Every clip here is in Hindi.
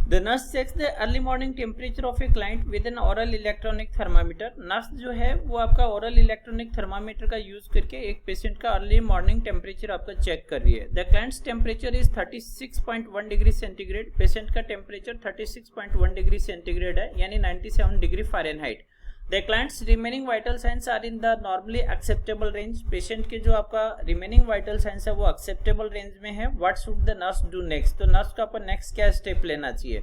The nurse checks the early morning temperature of a client with an oral electronic thermometer. Nurse जो है वो आपका oral electronic thermometer का यूज करके एक पेशेंट का अर्ली मॉर्निंग टेम्परेचर आपका चेक कर रही है. The client's temperature is 36.1 degree centigrade. Patient का टेम्परेचर 36.1 डिग्री सेंटीग्रेड है, यानी 97 degree Fahrenheit. The client's remaining vital signs are in the normally acceptable range. Patient के जो आपका remaining vital signs है वो acceptable range में है. What should the nurse do next? तो नर्स का अपन नेक्स्ट क्या स्टेप लेना चाहिए?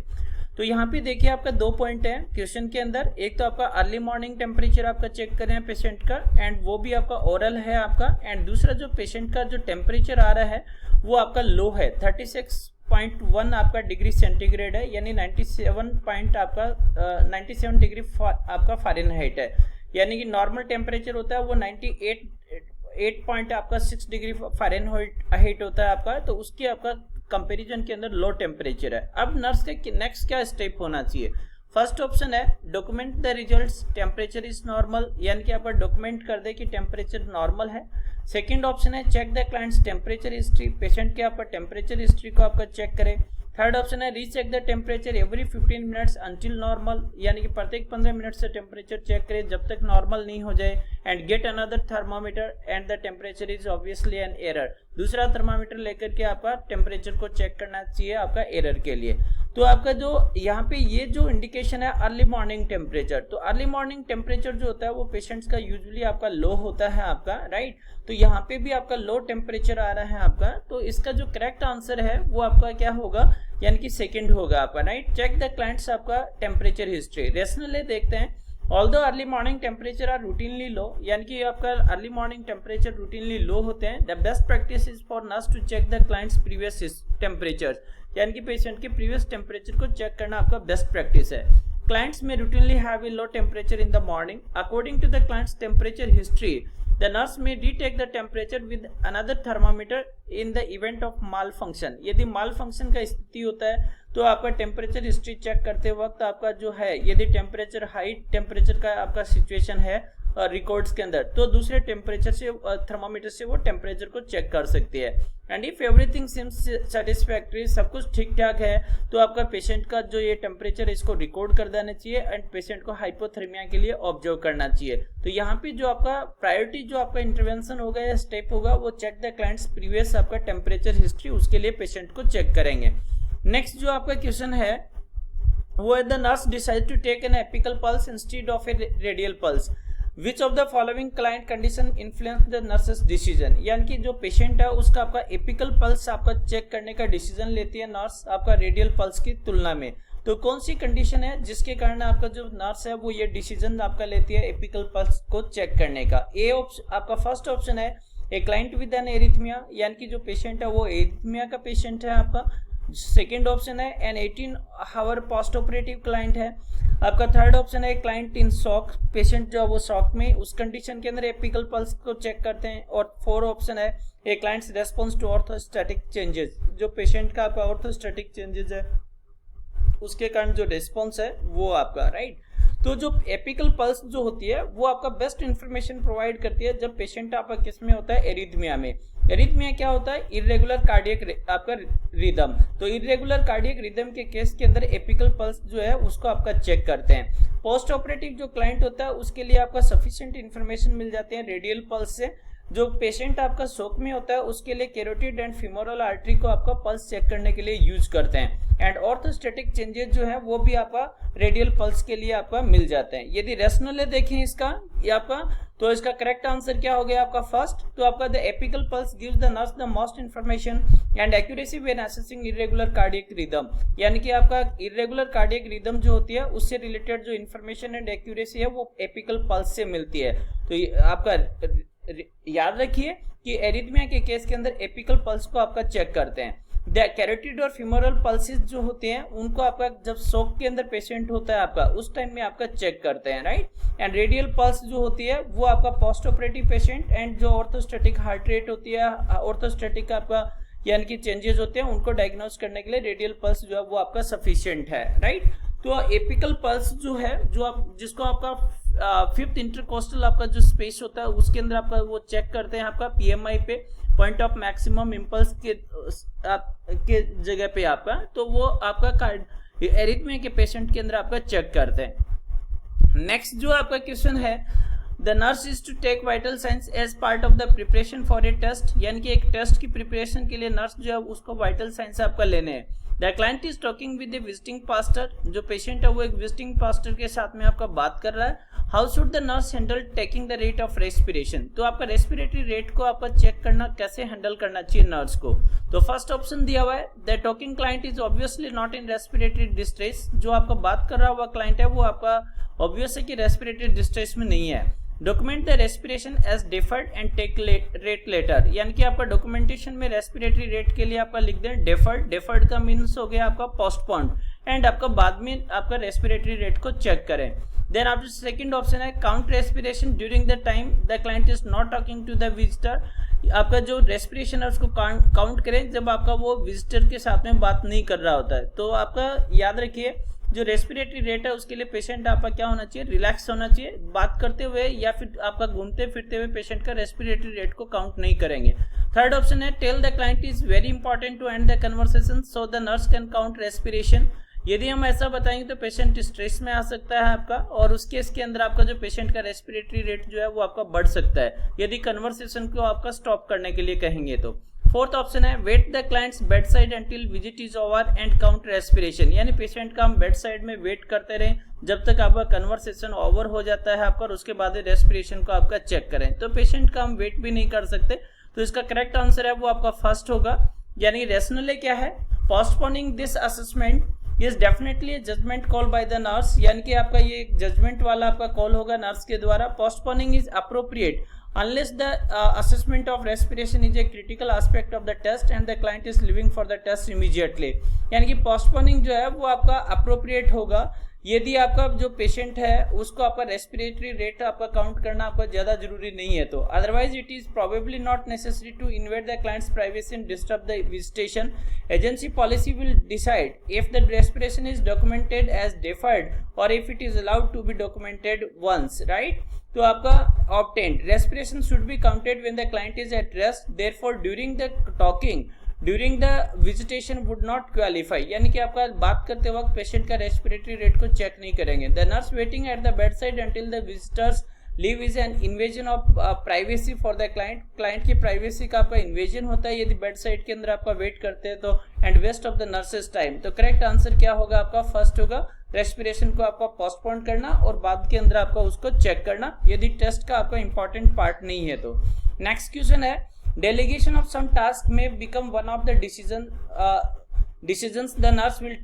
तो यहाँ पे देखिए आपका दो पॉइंट है क्वेश्चन के अंदर. एक तो आपका अर्ली मॉर्निंग टेम्परेचर आपका चेक कर रहे हैं पेशेंट का, एंड वो भी आपका ओरल है आपका. एंड दूसरा जो पेशेंट का जो टेम्परेचर आ रहा है वो आपका लो है, 36.1 आपका डिग्री सेंटीग्रेड है, यानी 97 डिग्री आपका फ़ारेनहाइट है. यानी कि नॉर्मल टेम्परेचर होता है वो 98.6 डिग्री फ़ारेनहाइट होता है आपका. तो उसकी आपका कंपैरिजन के अंदर लो टेम्परेचर है. अब नर्स के नेक्स्ट क्या स्टेप होना चाहिए? फर्स्ट ऑप्शन है document the results, temperature is normal, यानी कि आप डॉक्यूमेंट कर दे कि टेम्परेचर नॉर्मल है. सेकंड ऑप्शन है check the client's temperature history, patient के आपका टेम्परेचर हिस्ट्री को आपका चेक करें. थर्ड ऑप्शन है recheck the temperature every 15 minutes until normal, यानी कि प्रत्येक 15 मिनट से टेम्परेचर चेक करें जब तक नॉर्मल नहीं हो जाए. And get another thermometer and the temperature is obviously an error. दूसरा थर्मामीटर लेकर के आपका टेम्परेचर को चेक करना चाहिए आपका एरर के लिए. तो आपका जो यहाँ पे ये जो इंडिकेशन है अर्ली मॉर्निंग टेम्परेचर, तो अर्ली मॉर्निंग टेम्परेचर जो होता है वो पेशेंट्स का यूजुअली आपका लो होता है आपका, राइट. तो यहाँ पे भी आपका लो टेम्परेचर आ रहा है आपका. तो इसका जो करेक्ट आंसर है वो आपका क्या होगा, यानी कि सेकंड होगा आपका, राइट. चेक द क्लाइंट्स आपका टेम्परेचर हिस्ट्री. रेशनली देखते हैं. Although early morning temperature are routinely low, यानी कि आपका early morning temperature routinely low होते हैं. The best practice is for nurse to check the client's previous temperature, यानी कि पेशेंट के प्रीवियस टेम्परेचर को चेक करना आपका बेस्ट प्रैक्टिस है. Clients may routinely have a low temperature in the morning. According to the client's temperature history, the nurse may retake the temperature with another thermometer in the event of malfunction. यदि malfunction का स्थिति होता है तो आपका टेम्परेचर हिस्ट्री चेक करते वक्त आपका जो है यदि टेम्परेचर हाई टेम्परेचर का आपका सिचुएशन है रिकॉर्ड्स के अंदर, तो दूसरे टेम्परेचर से थर्मामीटर से वो टेम्परेचर को चेक कर सकती है. And if everything seems satisfactory, सब कुछ ठीक ठाक है, तो आपका पेशेंट का जो ये टेम्परेचर है इसको रिकॉर्ड कर देना चाहिए एंड पेशेंट को हाइपोथर्मिया के लिए ऑब्जर्व करना चाहिए. तो यहाँ पे जो आपका प्रायोरिटी जो आपका इंटरवेंशन होगा या स्टेप होगा वो चेक द क्लाइंट्स प्रीवियस आपका टेम्परेचर हिस्ट्री, उसके लिए पेशेंट को चेक करेंगे. नेक्स्ट जो आपका क्वेश्चन है वो है the nurse decide to take an apical pulse instead of a radial pulse. Which of the following client condition influence the nurse's decision, यानी कि जो पेशेंट है उसका आपका एपिकल पल्स आपका चेक करने का डिसीजन लेती है नर्स आपका रेडियल पल्स की तुलना में. तो कौन सी कंडीशन है जिसके कारण आपका जो नर्स है वो ये डिसीजन आपका लेती है एपिकल पल्स को चेक करने का? ए ऑप्शन आपका फर्स्ट ऑप्शन है a client with an arrhythmia, यानी कि जो पेशेंट है वो एरिथमिया का पेशेंट है आपका. सेकेंड ऑप्शन है an 18 hour post operative client है आपका. थर्ड ऑप्शन है क्लाइंट इन शॉक, पेशेंट जो वो शॉक में उस कंडीशन के अंदर एपिकल पल्स को चेक करते हैं. और फोर्थ ऑप्शन है a client's response to orthostatic changes, जो पेशेंट का आपका ऑर्थोस्टैटिक चेंजेस है उसके कारण जो रेस्पॉन्स है वो आपका, राइट. तो जो एपिकल पल्स जो होती है वो आपका बेस्ट इंफॉर्मेशन प्रोवाइड करती है जब पेशेंट आपका किस में होता है, एरिथमिया में. एरिथमिया क्या होता है? इरेगुलर कार्डियक आपका रिदम. तो इरेगुलर कार्डियक रिदम के केस के अंदर एपिकल पल्स जो है उसको आपका चेक करते हैं. पोस्ट ऑपरेटिव जो क्लाइंट होता है उसके लिए आपका सफिशिएंट इन्फॉर्मेशन मिल जाते हैं रेडियल पल्स से. जो पेशेंट आपका शॉक में होता है उसके लिए कैरोटिड एंड फीमोरल आर्टरी को आपका पल्स चेक करने के लिए यूज करते हैं. एंड ऑर्थोस्टैटिक चेंजेस जो है वो भी आपका रेडियल पल्स के लिए आपका मिल जाते हैं. यदि रेशनली देखें इसका ये आपका, तो इसका करेक्ट आंसर क्या हो गया आपका फर्स्ट. तो आपका the apical pulse gives the nurse the most information and accuracy when assessing irregular cardiac rhythm, यानी कि आपका इरेगुलर कार्डियक रिदम जो होती है उससे रिलेटेड जो इंफॉर्मेशन एंड एक्यूरेसी है वो एपिकल पल्स से मिलती है. तो आपका याद रखिए कि एरिथमिया के केस के अंदर एपिकल पल्स को आपका चेक करते हैं. कैरोटिड और फीमोरल पल्सेस जो होते हैं उनको आपका जब शॉक के अंदर पेशेंट होता है आपका उस टाइम में आपका चेक करते हैं, राइट. एंड रेडियल पल्स जो होती है वो आपका पोस्ट ऑपरेटिव पेशेंट एंड जो ऑर्थोस्टैटिक हार्ट रेट होती है, ऑर्थोस्टैटिक आपका यानी कि चेंजेस होते हैं उनको डायग्नोस करने के लिए रेडियल पल्स जो है वो आपका सफिशिएंट है, राइट. तो एपिकल पल्स जो है जो आप जिसको आपका फिफ्थ इंटरकोस्टल आपका जो स्पेस होता है उसके अंदर आपका वो चेक करते हैं आपका पीएमआई पे, पॉइंट ऑफ मैक्सिमम इम्पल्स के जगह पे आपका. तो वो आपका एरिथमिया के पेशेंट के अंदर आपका चेक करते हैं। नेक्स्ट जो आपका क्वेश्चन है, the nurse is to take vital signs as part of the preparation for a test, यानी कि एक टेस्ट की प्रिपरेशन के लिए नर्स जो है उसको वाइटल साइंस आपका लेने हैं। The client is talking with A visiting pastor, जो पेशेंट है वो एक विजिटिंग पास्टर के साथ में आपका बात कर रहा है। How should the nurse handle taking the rate of respiration, तो आपका रेस्पिरेटरी रेट को आपका चेक करना कैसे हैंडल करना चाहिए नर्स को। तो फर्स्ट ऑप्शन दिया हुआ है, the talking client is obviously not in respiratory distress, जो आपका बात कर रहा हुआ क्लाइंट है वो आपका ऑब्वियस है कि रेस्पिरेटरी डिस्ट्रेस में नहीं है। Document the respiration as deferred and take rate later, यानी कि आपका डॉक्यूमेंटेशन में रेस्पिरेटरी रेट के लिए आपका लिख दें डेफर्ड, डेफर्ड का मीन्स हो गया आपका पोस्टपोन्ड, एंड आपका बाद में आपका रेस्पिरेटरी रेट को चेक करें। देन आपका सेकंड ऑप्शन है count respiration during the time the client is not talking to the visitor, आपका जो रेस्पिरेशन है उसको काउंट करें जब आपका वो विजिटर के साथ में बात नहीं कर रहा होता है। तो आपका याद रखिए जो रेस्पिरेटरी रेट है उसके लिए पेशेंट आपका क्या होना चाहिए, रिलैक्स होना चाहिए, बात करते हुए या फिर आपका घूमते फिरते हुए पेशेंट का रेस्पिरेटरी रेट को काउंट नहीं करेंगे। थर्ड ऑप्शन है tell the client is very important to end the conversation so the nurse can count respiration, यदि हम ऐसा बताएंगे तो पेशेंट स्ट्रेस में आ सकता है आपका, और उस केस के अंदर आपका जो पेशेंट का रेस्पिरेटरी रेट जो है वो आपका बढ़ सकता है यदि कन्वर्सेशन को आपका स्टॉप करने के लिए कहेंगे तो। फोर्थ ऑप्शन है wait the client's bed side until visit is over and count respiration, यानी पेशेंट का हम बेड साइड में वेट करते रहें जब तक आपका कन्वर्सेशन ओवर हो जाता है आपका, और उसके बाद रेस्पिरेशन को आपका चेक करें। तो पेशेंट का हम वेट भी नहीं कर सकते, तो इसका करेक्ट आंसर है वो आपका फर्स्ट होगा। यानी रेशनली क्या है, postponing this assessment is definitely judgement call by the nurse, यानी कि आपका ये जजमेंट वाला आपका कॉल होगा नर्स के द्वारा। Postponing is appropriate unless the assessment of respiration is a critical aspect of the test and the client is leaving for the test immediately, यानी कि postponing जो है वो आपका appropriate होगा यदि आपका जो पेशेंट है उसको आपका रेस्पिरेटरी रेट आपका काउंट करना आपका ज्यादा जरूरी नहीं है तो। Otherwise it is probably not necessary to invade the client's privacy and disturb the visitation. Agency policy will decide if the respiration is documented as deferred और if it is allowed to be documented once, right. तो आपका obtained respiration should be counted when the client is at rest, therefore during the talking during the visitation would not qualify, यानी कि आपका बात करते वक्त पेशेंट का रेस्पिरेटरी रेट को चेक नहीं करेंगे। The nurse waiting at the bed side until the visitors leave is an invasion of privacy for the client, client की प्राइवेसी का आपका इन्वेजन होता है यदि बेड साइड के अंदर आपका वेट करते हैं तो, and waste of the nurse's time. तो करेक्ट आंसर क्या होगा आपका, फर्स्ट होगा रेस्पिरेशन को आपका पोस्टपोन करना और बाद के अंदर आपका उसको चेक करना यदि टेस्ट का आपका इंपॉर्टेंट पार्ट नहीं है तो। नेक्स्ट क्वेश्चन है delegation of some task may become one of the decisions the nurse will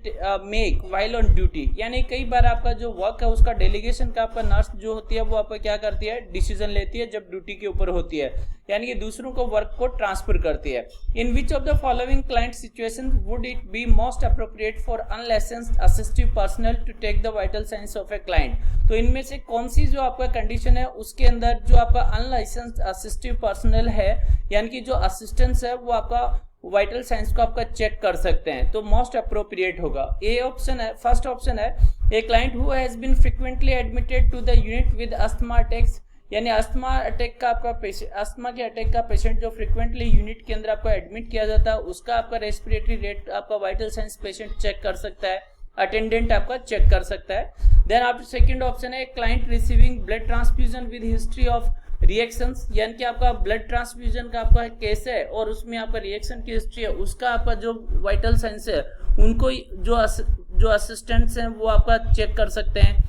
make while on duty, यानी कई बार आपका जो वर्क है उसका डेलीगेशन का आपका नर्स जो होती है वो आपका क्या करती है, डिसीजन लेती है जब ड्यूटी के ऊपर होती है, यानी कि दूसरों को वर्क को ट्रांसफर करती है। In which of the following client situation would it be most appropriate for unlicensed assistive personnel to take the vital signs of a client, तो इनमें से कौन सी जो आपका कंडीशन है उसके अंदर जो आपका अनलाइसेंस्ड असिस्टिव पर्सनल है यानी कि जो असिस्टेंस है वो आपका वाइटल साइंस को आपका चेक कर सकते हैं, तो मोस्ट अप्रोप्रिएट होगा। ए ऑप्शन है, फर्स्ट ऑप्शन है a client who has been frequently admitted to the unit with asthma attacks, यानी अस्थमा अटैक का आपका पेशेंट, अस्थमा के अटैक का पेशेंट जो फ्रीक्वेंटली यूनिट के अंदर आपका एडमिट किया जाता है उसका आपका रेस्पिरेटरी रेट आपका वाइटल साइंस पेशेंट चेक कर सकता है, अटेंडेंट आपका चेक कर सकता है। देन आप सेकंड ऑप्शन है client receiving blood transfusion with history of reactions, यानी कि आपका ब्लड ट्रांसफ्यूजन का आपका केस है और उसमें आपका रिएक्शन की हिस्ट्री है, उसका आपका जो वाइटल साइंस है उनको जो असिस्टेंट्स हैं वो आपका चेक कर सकते हैं।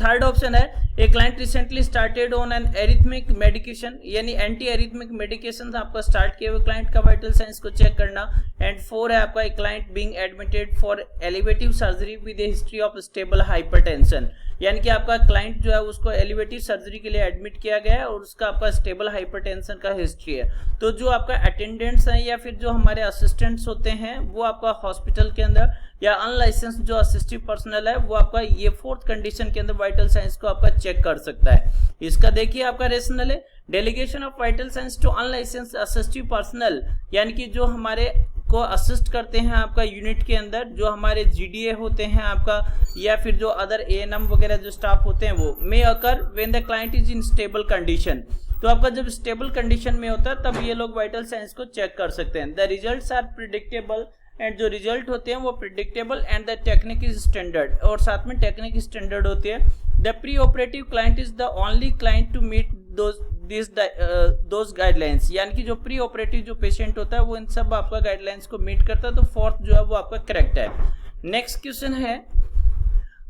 थर्ड ऑप्शन है a client recently started on an arrhythmic medication, यानी एंटी एरिथमिक मेडिकेशन आपका स्टार्ट किए हुए क्लाइंट का वाइटल साइंस को चेक करना। एंड फोर है आपका a client being admitted for elective surgery with a history of stable hypertension, यानी कि आपका क्लाइंट जो है उसको एलिवेटिव सर्जरी के लिए एडमिट किया गया है और उसका आपका स्टेबल हाइपरटेंशन का हिस्ट्री है। तो जो आपका अटेंडेंट्स हैं या फिर जो हमारे असिस्टेंट्स होते हैं वो आपका हॉस्पिटल के अंदर या अनलाइसेंस जो असिस्टिव पर्सनल है वो आपका ये फोर्थ कंडीशन के अंदर वाइटल साइंस को आपका चेक कर सकता है। इसका देखिए आपका रेशनल है delegation of vital signs to unlicensed assistive personnel, यानी कि जो हमारे को असिस्ट करते हैं आपका यूनिट के अंदर, जो हमारे जीडीए होते हैं आपका या फिर जो अदर एएनएम वगैरह जो स्टाफ होते हैं वो may occur when the client is in stable condition, तो आपका जब स्टेबल कंडीशन में होता है तब ये लोग वाइटल साइंस को चेक कर सकते हैं। The results are predictable and जो रिजल्ट होते हैं वो predictable and the technique is standard, और साथ में टेक्निक स्टैंडर्ड होती है। The preoperative client is the only client to meet those guidelines, यानी कि जो प्री ऑपरेटिव जो पेशेंट होता है वो इन सब आपका गाइडलाइंस को मीट करता है, तो फोर्थ जो है वो आपका करेक्ट है। नेक्स्ट क्वेश्चन है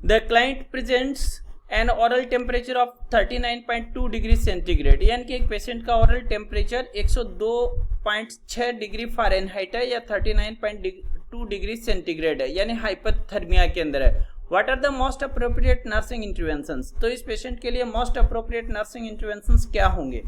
the client presents N oral temperature of 39.2 degree centigrade, यानी कि एक पेशेंट का ओरल टेम्परेचर 102.6 डिग्री फ़ारेनहाइट है या 39.2 डिग्री सेंटीग्रेड है, यानी हाइपोथर्मिया के अंदर है। What are the most appropriate nursing interventions, तो इस पेशेंट के लिए मोस्ट अप्रोप्रिएट नर्सिंग इंटरवेंशंस क्या होंगे?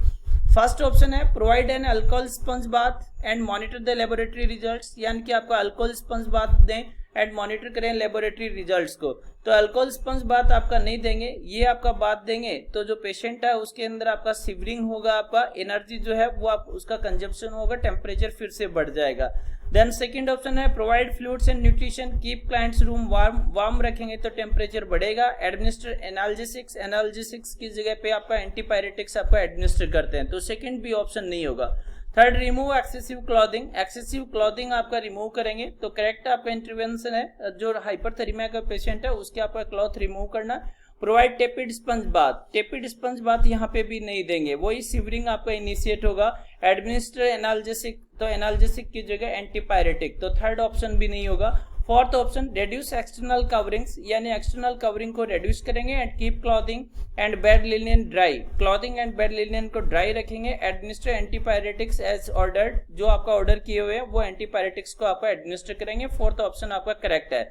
फर्स्ट ऑप्शन है provide an alcohol sponge bath and monitor the laboratory results, यानी कि आपका अल्कोहल स्पंज बाथ दें एंड मॉनिटर करें लेबोरेटरी रिजल्ट्स को। तो अल्कोहल स्पंज बाथ आपका नहीं देंगे, ये आपका बात देंगे तो जो पेशेंट है उसके अंदर आपका सिवरिंग होगा, आपका एनर्जी जो है वो आप उसका कंजप्शन होगा, टेम्परेचर फिर से बढ़ जाएगा। देन सेकंड ऑप्शन है provide fluids and nutrition, keep clients room warm रखेंगे तो टेम्परेचर बढ़ेगा। एडमिनिस्टर एनाल्जेसिक्स की जगह पे आपका एंटीपायरेटिक्स आपका एडमिनिस्टर करते हैं, तो सेकंड भी ऑप्शन नहीं होगा। थर्ड रिमूव एक्सेसिव क्लॉथिंग आपका रिमूव करेंगे, तो करेक्ट आपका इंटरवेंशन है। जो हाइपरथर्मिया का पेशेंट है उसके आपका क्लॉथ रिमूव करना। प्रोवाइड टेपिड स्पंज बाथ यहाँ पे भी नहीं देंगे, वही सिवरिंग आपका इनिशिएट होगा। एडमिनिस्टर एनाल्जेसिक, तो एनाल्जेसिक की जगह एंटीपायरेटिक, तो थर्ड ऑप्शन भी नहीं होगा। Fourth option reduce external coverings, यानी एक्सटर्नल कवरिंग को रेड्यूस करेंगे and keep clothing and bed Linnaean dry, clothing and bed Linnaean को ड्राई रखेंगे। एडमिनिस्टर एंटीपायरेटिक्स एज ऑर्डर्ड, जो आपका ऑर्डर किए हुए हैं वो एंटीपायरेटिक्स को आपका एडमिनिस्टर करेंगे। फोर्थ ऑप्शन आपका करेक्ट है।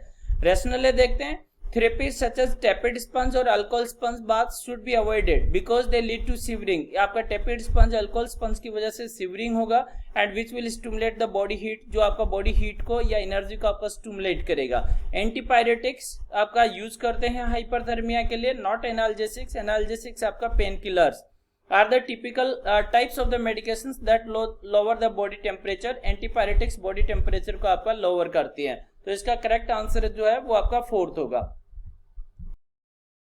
रेशनल देखते हैं, therapy such as tepid sponge और alcohol sponge bath should be avoided because they lead to shivering, आपका टेपिड स्पंज अल्कोहल स्पंज की वजह से सिवरिंग होगा and which will stimulate the body heat, जो आपका बॉडी हीट को या एनर्जी को आपका स्टिमुलेट करेगा। एंटीपायरेटिक्स आपका यूज करते हैं हाइपरथर्मिया के लिए, नॉट एनाल्जेसिक्स आपका painkillers are the typical types of the medications that lower the body temperature. Antipyretics body temperature को आपका लोअर करती है, तो इसका करेक्ट आंसर जो है वो आपका फोर्थ होगा।